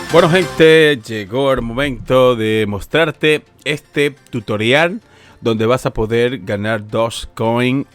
Bueno, gente, llegó el momento de mostrarte este tutorial donde vas a poder ganar Dogecoin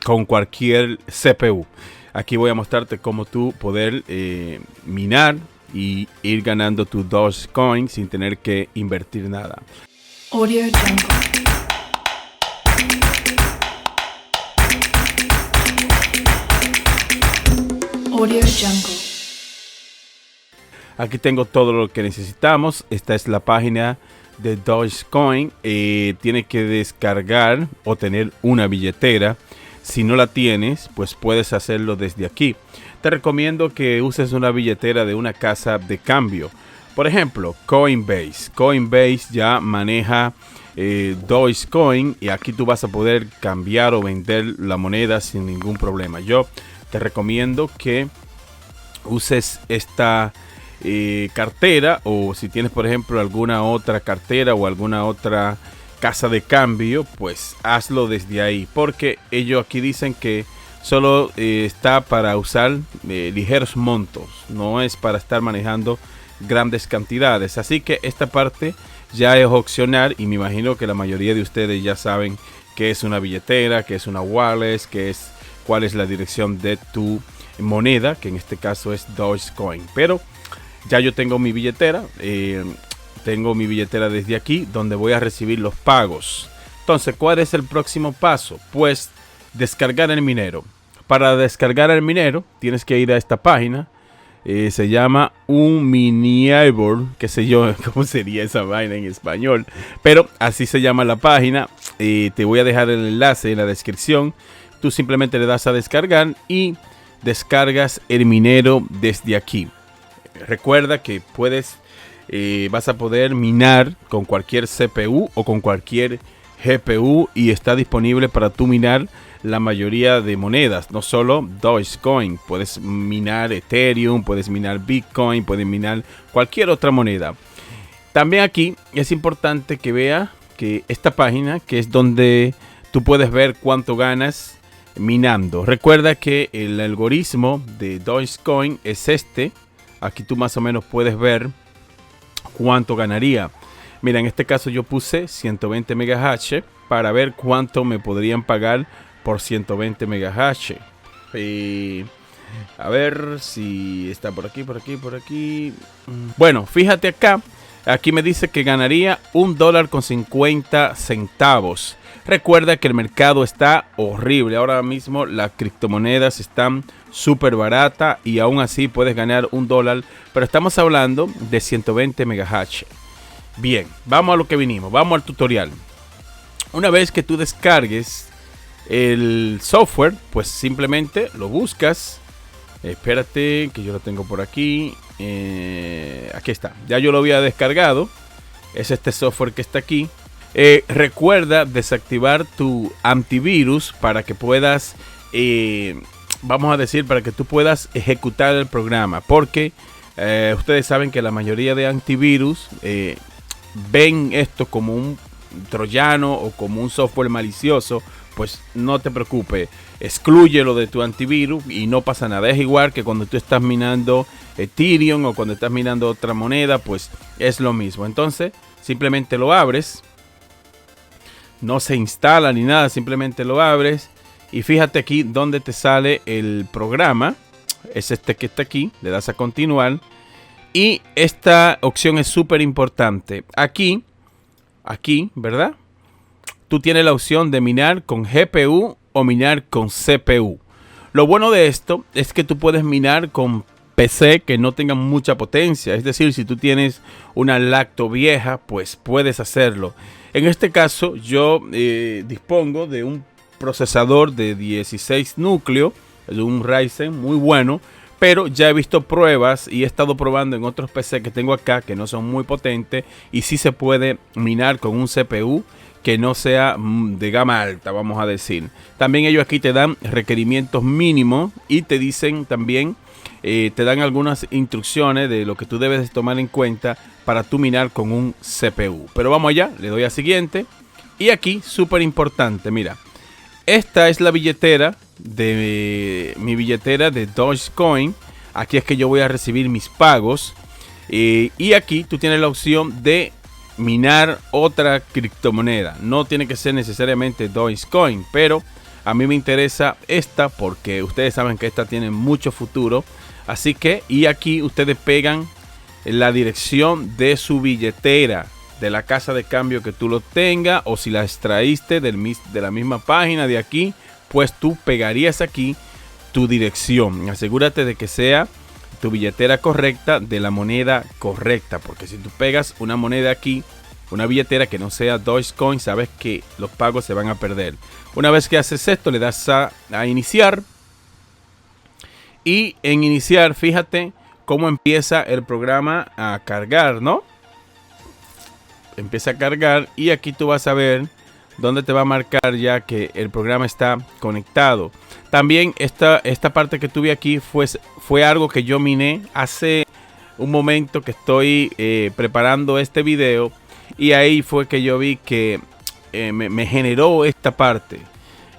con cualquier CPU. Aquí voy a mostrarte cómo tú poder minar y ir ganando tu Dogecoin sin tener que invertir nada. Audio Jungle. Audio Jungle. Aquí tengo todo lo que necesitamos. Esta es la página de Dogecoin. Tienes que descargar o tener una billetera. Si no la tienes, pues puedes hacerlo desde aquí. Te recomiendo que uses una billetera de una casa de cambio. Por ejemplo, Coinbase. Coinbase ya maneja Dogecoin y aquí tú vas a poder cambiar o vender la moneda sin ningún problema. Yo te recomiendo que uses esta cartera, o si tienes por ejemplo alguna otra cartera o alguna otra casa de cambio, pues hazlo desde ahí, porque ellos aquí dicen que solo está para usar ligeros montos, no es para estar manejando grandes cantidades. Así que esta parte ya es opcional y me imagino que la mayoría de ustedes ya saben qué es una billetera, qué es una wallet, cuál es la dirección de tu moneda, que en este caso es Dogecoin. Pero ya yo tengo mi billetera, desde aquí donde voy a recibir los pagos. Entonces, ¿cuál es el próximo paso? Pues descargar el minero. Para descargar el minero tienes que ir a esta página. Se llama un Miniable, qué sé yo cómo sería esa vaina en español, pero así se llama la página. Te voy a dejar el enlace en la descripción. Tú simplemente le das a descargar y descargas el minero desde aquí. Recuerda que vas a poder minar con cualquier CPU o con cualquier GPU y está disponible para tú minar la mayoría de monedas, no solo Dogecoin. Puedes minar Ethereum, puedes minar Bitcoin, puedes minar cualquier otra moneda. También aquí es importante que vea que esta página, que es donde tú puedes ver cuánto ganas minando. Recuerda que el algoritmo de Dogecoin es este. Aquí tú más o menos puedes ver cuánto ganaría. Mira, en este caso yo puse 120 megahash para ver cuánto me podrían pagar por 120 megahash. A ver si está por aquí, por aquí, por aquí. Bueno, fíjate acá. Aquí me dice que ganaría $1.50. Recuerda que el mercado está horrible. Ahora mismo las criptomonedas están súper baratas y aún así puedes ganar $1. Pero estamos hablando de 120 megahash. Bien, vamos a lo que vinimos. Vamos al tutorial. Una vez que tú descargues el software, pues simplemente lo buscas. Espérate que yo lo tengo por aquí. Aquí está. Ya yo lo había descargado. Es este software que está aquí. Recuerda desactivar tu antivirus para que puedas, vamos a decir, para que tú puedas ejecutar el programa. Porque ustedes saben que la mayoría de antivirus ven esto como un troyano o como un software malicioso. Pues no te preocupes, exclúyelo de tu antivirus y no pasa nada. Es igual que cuando tú estás minando Ethereum o cuando estás minando otra moneda, pues es lo mismo. Entonces simplemente lo abres, no se instala ni nada, simplemente lo abres y fíjate aquí donde te sale el programa. Es este que está aquí, le das a continuar y esta opción es súper importante. Aquí, ¿verdad? Tú tienes la opción de minar con GPU o minar con CPU. Lo bueno de esto es que tú puedes minar con PC que no tengan mucha potencia. Es decir, si tú tienes una lacto vieja, pues puedes hacerlo. En este caso, yo dispongo de un procesador de 16 núcleos, de un Ryzen muy bueno. Pero ya he visto pruebas y he estado probando en otros PC que tengo acá que no son muy potentes. Y sí se puede minar con un CPU que no sea de gama alta, vamos a decir. También ellos aquí te dan requerimientos mínimos y te dicen también, te dan algunas instrucciones de lo que tú debes tomar en cuenta para tu minar con un CPU. Pero vamos allá, le doy a siguiente. Y aquí, súper importante, mira. Esta es la billetera mi billetera de Dogecoin. Aquí es que yo voy a recibir mis pagos. Y aquí tú tienes la opción de minar otra criptomoneda. No tiene que ser necesariamente Dogecoin, pero a mí me interesa esta porque ustedes saben que esta tiene mucho futuro. Así que, y aquí ustedes pegan la dirección de su billetera, de la casa de cambio que tú lo tengas, o si la extraíste de la misma página de aquí, pues tú pegarías aquí tu dirección. Asegúrate de que sea tu billetera correcta, de la moneda correcta, porque si tú pegas una moneda aquí, una billetera que no sea Dogecoin, sabes que los pagos se van a perder. Una vez que haces esto, le das a iniciar, y en iniciar, fíjate cómo empieza el programa a cargar, ¿no? Empieza a cargar y aquí tú vas a ver dónde te va a marcar ya que el programa está conectado. También esta parte que tuve aquí fue algo que yo miné hace un momento que estoy preparando este video, y ahí fue que yo vi que me generó esta parte.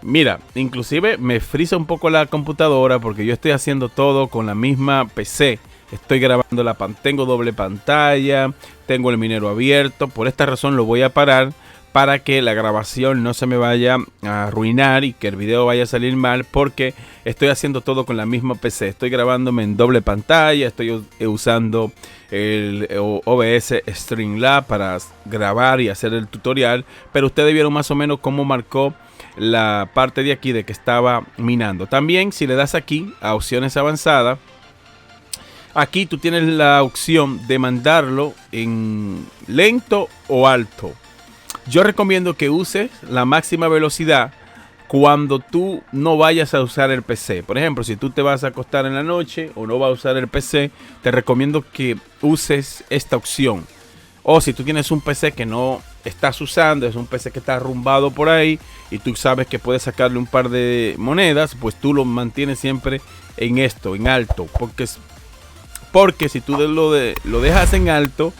Mira, inclusive me frisa un poco la computadora porque yo estoy haciendo todo con la misma PC. Estoy grabando tengo doble pantalla, tengo el minero abierto. Por esta razón lo voy a parar para que la grabación no se me vaya a arruinar y que el video vaya a salir mal, porque estoy haciendo todo con la misma PC. Estoy grabándome en doble pantalla, estoy usando el OBS Streamlabs para grabar y hacer el tutorial, pero ustedes vieron más o menos cómo marcó la parte de aquí de que estaba minando. También si le das aquí a opciones avanzadas, aquí tú tienes la opción de mandarlo en lento o alto. Yo recomiendo que uses la máxima velocidad cuando tú no vayas a usar el PC. Por ejemplo, si tú te vas a acostar en la noche o no vas a usar el PC, te recomiendo que uses esta opción. O si tú tienes un PC que no estás usando, es un PC que está arrumbado por ahí y tú sabes que puedes sacarle un par de monedas, pues tú lo mantienes siempre en esto, en alto. Porque si tú lo dejas en alto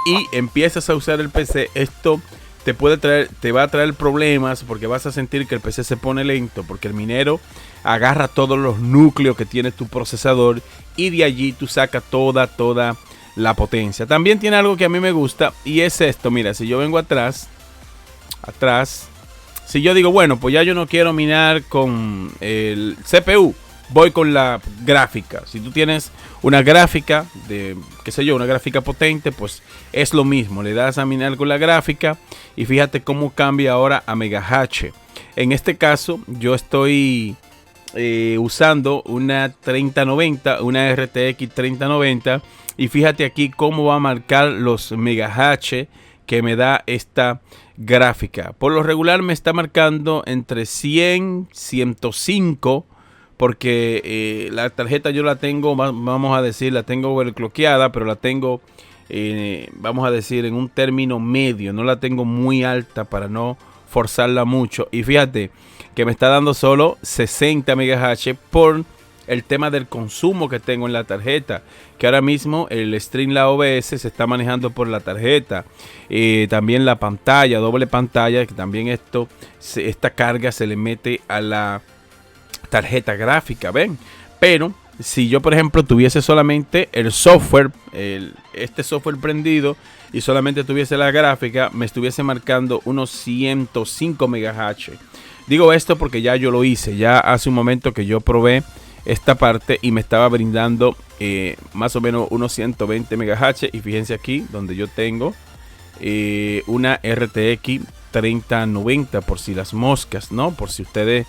y empiezas a usar el PC, esto te va a traer problemas, porque vas a sentir que el PC se pone lento, porque el minero agarra todos los núcleos que tiene tu procesador y de allí tú sacas toda la potencia. También tiene algo que a mí me gusta y es esto. Mira, si yo vengo atrás, si yo digo, bueno, pues ya yo no quiero minar con el CPU, voy con la gráfica. Si tú tienes una gráfica de, qué sé yo, una gráfica potente, pues es lo mismo. Le das a minar con la gráfica y fíjate cómo cambia ahora a megahash. En este caso, yo estoy usando una 3090, una RTX 3090, y fíjate aquí cómo va a marcar los megahash que me da esta gráfica. Por lo regular me está marcando entre 100 105, porque la tarjeta yo la tengo, vamos a decir, la tengo overclockeada, pero la tengo, vamos a decir, en un término medio. No la tengo muy alta para no forzarla mucho. Y fíjate que me está dando solo 60 megahash por el tema del consumo que tengo en la tarjeta, que ahora mismo el Streamlabs OBS se está manejando por la tarjeta. También la pantalla, doble pantalla, que también esta carga se le mete a la tarjeta gráfica, ven. Pero si yo, por ejemplo, tuviese solamente el software, este software prendido, y solamente tuviese la gráfica, me estuviese marcando unos 105 megahash. Digo esto porque ya yo lo hice, ya hace un momento que yo probé esta parte y me estaba brindando más o menos unos 120 megahash. Y fíjense aquí donde yo tengo una RTX 3090, por si las moscas, ¿no? Por si ustedes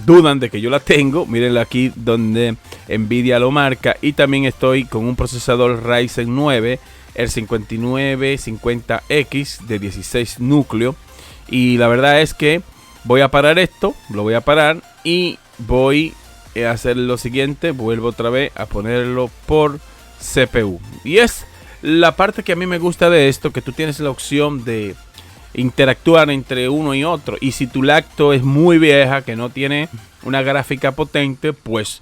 dudan de que yo la tengo, mírenla aquí donde Nvidia lo marca. Y también estoy con un procesador Ryzen 9, el 5950X de 16 núcleos. Y la verdad es que voy a parar esto, lo voy a parar y voy a hacer lo siguiente. Vuelvo otra vez a ponerlo por CPU. Y es la parte que a mí me gusta de esto, que tú tienes la opción de interactuar entre uno y otro. Y si tu lacto es muy vieja, que no tiene una gráfica potente, pues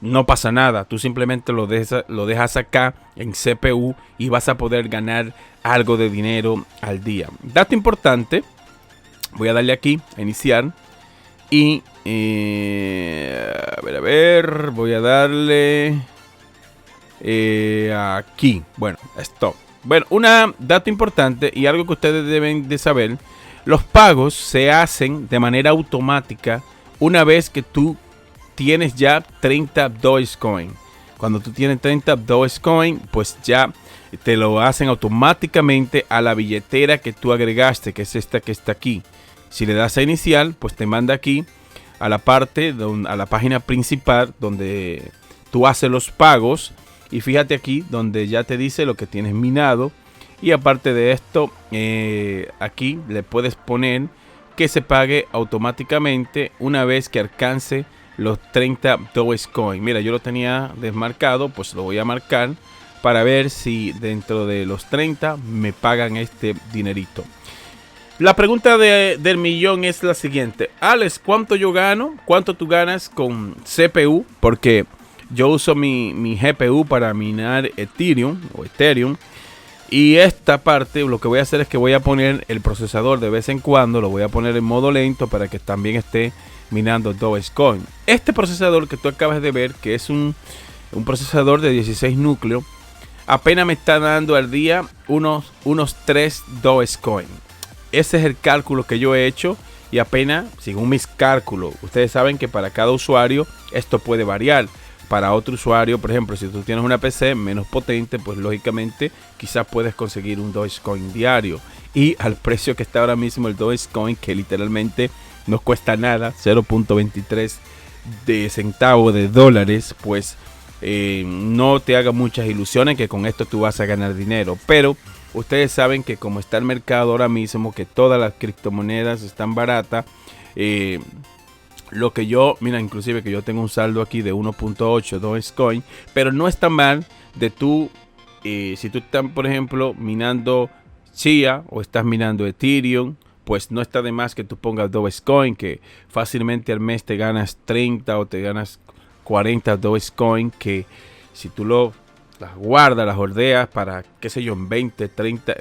no pasa nada. Tú simplemente lo dejas acá en CPU y vas a poder ganar algo de dinero al día. Dato importante, voy a darle aquí a iniciar y a ver, voy a darle aquí. Bueno, stop. Bueno, una dato importante y algo que ustedes deben de saber. Los pagos se hacen de manera automática una vez que tú tienes ya 30 Dogecoin. Cuando tú tienes 30 Dogecoin, pues ya te lo hacen automáticamente a la billetera que tú agregaste, que es esta que está aquí. Si le das a iniciar, pues te manda aquí a la parte, a la página principal donde tú haces los pagos. Y fíjate aquí donde ya te dice lo que tienes minado. Y aparte de esto, aquí le puedes poner que se pague automáticamente una vez que alcance los 30 Dogecoin. Mira, yo lo tenía desmarcado, pues lo voy a marcar para ver si dentro de los 30 me pagan este dinerito. La pregunta del millón es la siguiente. Alex, ¿cuánto yo gano? ¿Cuánto tú ganas con CPU? Porque yo uso mi GPU para minar Ethereum o Ethereum. Y esta parte lo que voy a hacer es que voy a poner el procesador de vez en cuando. Lo voy a poner en modo lento para que también esté minando Dogecoin. Este procesador que tú acabas de ver, que es un procesador de 16 núcleos, apenas me está dando al día unos 3 Dogecoin. Ese es el cálculo que yo he hecho y apenas, según mis cálculos, ustedes saben que para cada usuario esto puede variar. Para otro usuario, por ejemplo, si tú tienes una PC menos potente, pues lógicamente quizás puedes conseguir un Dogecoin diario. Y al precio que está ahora mismo el Dogecoin, que literalmente no cuesta nada, 0.23 de centavo de dólares, pues no te haga muchas ilusiones que con esto tú vas a ganar dinero. Pero ustedes saben que como está el mercado ahora mismo, que todas las criptomonedas están baratas, lo que yo, mira, inclusive que yo tengo un saldo aquí de 1.8 Dogecoin, pero no está mal de tú, si tú estás, por ejemplo, minando Chia o estás minando Ethereum, pues no está de más que tú pongas Dogecoin, que fácilmente al mes te ganas 30 o te ganas 40 Dogecoin, que si tú las guardas, las hordeas para, qué sé yo, en 20, 30,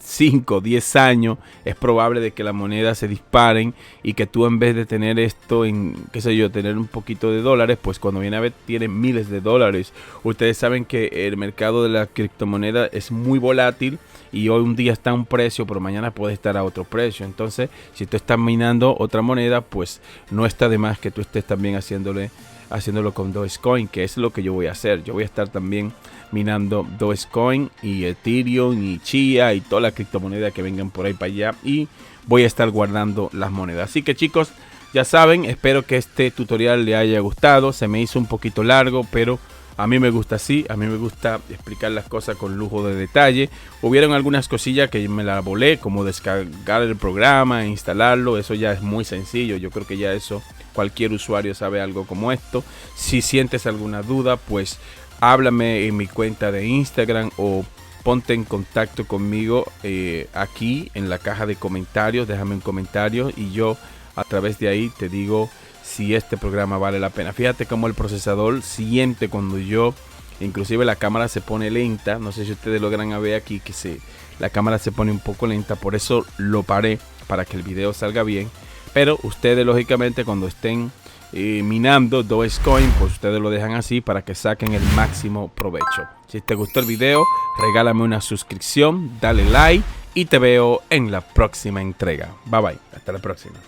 5, 10 años, es probable de que las monedas se disparen y que tú en vez de tener esto en, qué sé yo, tener un poquito de dólares, pues cuando viene a ver tienes miles de dólares. Ustedes saben que el mercado de la criptomoneda es muy volátil y hoy un día está a un precio, pero mañana puede estar a otro precio. Entonces, si tú estás minando otra moneda, pues no está de más que tú estés también haciéndolo con Dogecoin, que es lo que yo voy a hacer. Yo voy a estar también minando Dogecoin y Ethereum y Chia y toda la criptomoneda que vengan por ahí para allá, y voy a estar guardando las monedas. Así que chicos, ya saben, espero que este tutorial le haya gustado. Se me hizo un poquito largo, pero a mí me gusta así, a mí me gusta explicar las cosas con lujo de detalle. Hubieron algunas cosillas que me la volé, como descargar el programa e instalarlo. Eso ya es muy sencillo, yo creo que ya eso cualquier usuario sabe algo como esto. Si sientes alguna duda, pues háblame en mi cuenta de Instagram o ponte en contacto conmigo aquí en la caja de comentarios. Déjame un comentario y yo a través de ahí te digo si este programa vale la pena. Fíjate cómo el procesador siente cuando yo, inclusive la cámara se pone lenta. No sé si ustedes logran ver aquí que la cámara se pone un poco lenta, por eso lo paré para que el video salga bien. Pero ustedes lógicamente cuando estén minando Dogecoin, pues ustedes lo dejan así para que saquen el máximo provecho. Si te gustó el video, regálame una suscripción, dale like y te veo en la próxima entrega. Bye bye, hasta la próxima.